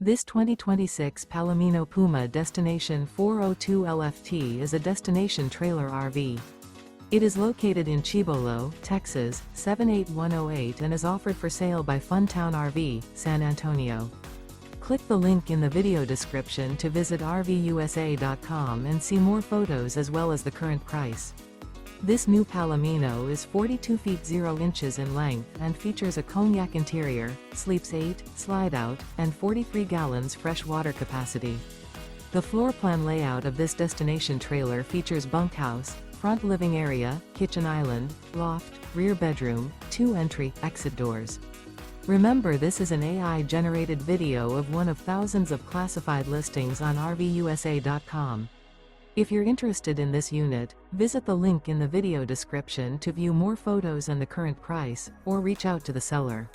This 2026 Palomino Puma Destination 402 LFT is a destination trailer RV. It is located in Cibolo, Texas, 78108 and is offered for sale by Funtown RV, San Antonio. Click the link in the video description to visit RVUSA.com and see more photos as well as the current price. This new Palomino is 42 feet 0 inches in length and features a cognac interior, sleeps 8, slide-out, and 43 gallons fresh water capacity. The floor plan layout of this destination trailer features bunkhouse, front living area, kitchen island, loft, rear bedroom, 2 entry/exit doors. Remember, this is an AI-generated video of one of thousands of classified listings on RVUSA.com. If you're interested in this unit, visit the link in the video description to view more photos and the current price, or reach out to the seller.